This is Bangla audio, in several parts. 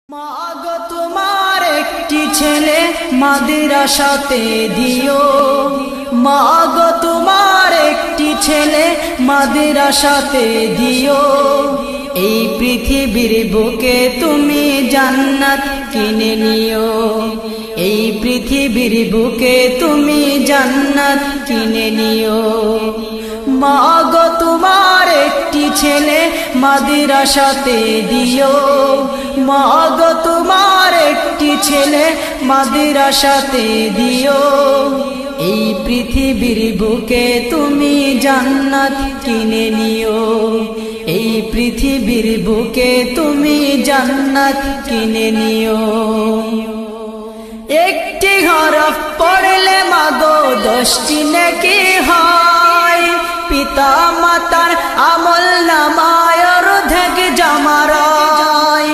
মাগো তোমার একটি ছেলে মাদ্রাসাতে দিও, মাগো তোমার একটি ছেলে মাদ্রাসাতে দিও। এই পৃথিবীর বুকে তুমি জান্নাত কিনে নিও, এই পৃথিবীর বুকে তুমি জান্নাত কিনে নিও। মাগো তোমার একটি ছেলে মাদ্রাসাতে দিও, মাগো তোমার একটি ছেলে মাদ্রাসাতে দিও। এই পৃথিবীর বুকে তুমি জান্নাত কিনে নিও, এই পৃথিবীর বুকে তুমি জান্নাত কিনে নিও। একটি হরফ পড়লে মাগো 10টি নেকি হয়, পিতা মাতার আমল নামায় অর্ধেক জমা রয়।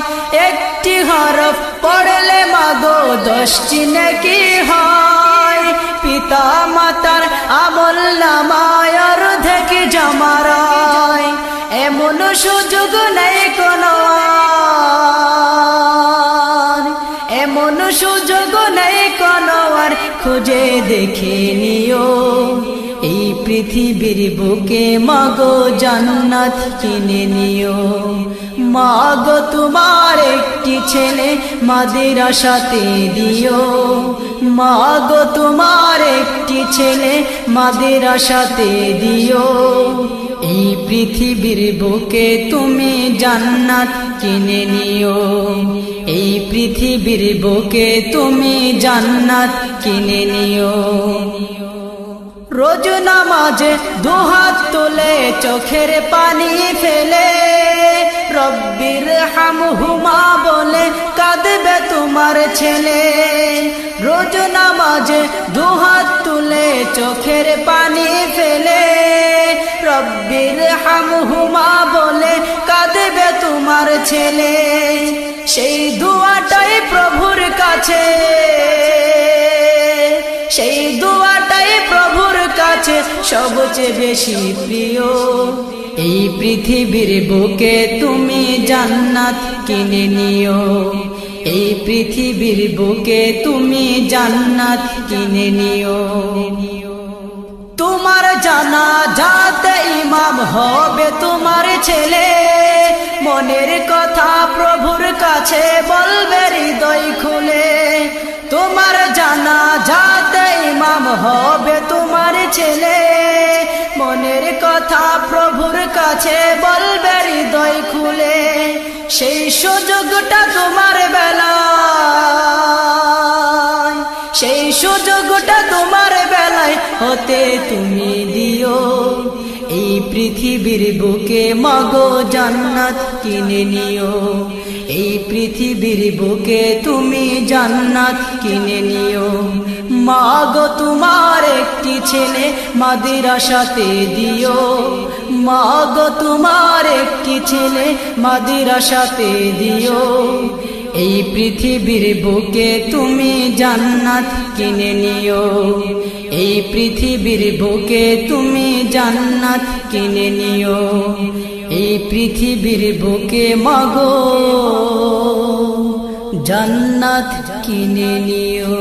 একটি হরফ পড়লে মাগো 10টি নেকি হয়, পিতা মাতার আমল নামায় অর্ধেক জমা রয়। এমন সুযোগ নেই কোনো আর, এমন সুযোগ নেই কোনো আর, খুঁজে দেখে নিও। এই পৃথিবীর বুকে মাগো জান্নাত কিনে নিও। মাগো তোমার একটি ছেলে মাদ্রাসাতে দিও, মাগো তোমার একটি ছেলে মাদ্রাসাতে দিও। এই পৃথিবীর বুকে তুমি জান্নাত কিনে নিও, এই পৃথিবীর বুকে তুমি জান্নাত কিনে নিও। রোজ নামাজে দুহাত তুলে চোখের পানি ফেলে, রব্বির হামহুমা বলে কাঁদবে তোমার ছেলে। রোজ নামাজে দুহাত তুলে চোখের পানি ফেলে, রব্বির হামহুমা বলে কাঁদবে তোমার ছেলে। সেই দুয়াটাই প্রভুর কাছে, সেই দুয়াটাই প্রভুর কাছে সবচেয়ে বেশি প্রিয়। এই পৃথিবীর বুকে তুমি জান্নাত কিনে নিও, এই পৃথিবীর বুকে তুমি জান্নাত কিনে নিও। তোমার জানাজাতে ইমাম হবে তোমার ছেলে, মনের কথা প্রভুর কাছে বলবে হৃদয় খুলে। তোমার জানাজাতে ইমাম হবে তোমার ছেলে, মনের কথা প্রভুর কাছে বলবে হৃদয় খুলে। সেই সুযোগটা তোমার বেলায়, সেই সুযোগটা তোমার বেলায় হতে তুমি দিও। এই পৃথিবীর বুকে মাগো জান্নাত কিনে নিও, এই পৃথিবীর বুকে তুমি জান্নাত কিনে নিও। মাগো তোমার একটি ছেলে মাদ্রাসাতে দিও, মাগো তোমার একটি ছেলে মাদ্রাসাতে দিও। এই পৃথিবীর বুকে তুমি জান্নাত কিনে নিও, এই পৃথিবীর বুকে তুমি জান্নাত কিনে নিও। এই পৃথিবীর বুকে মাগো জান্নাত কিনে নিও।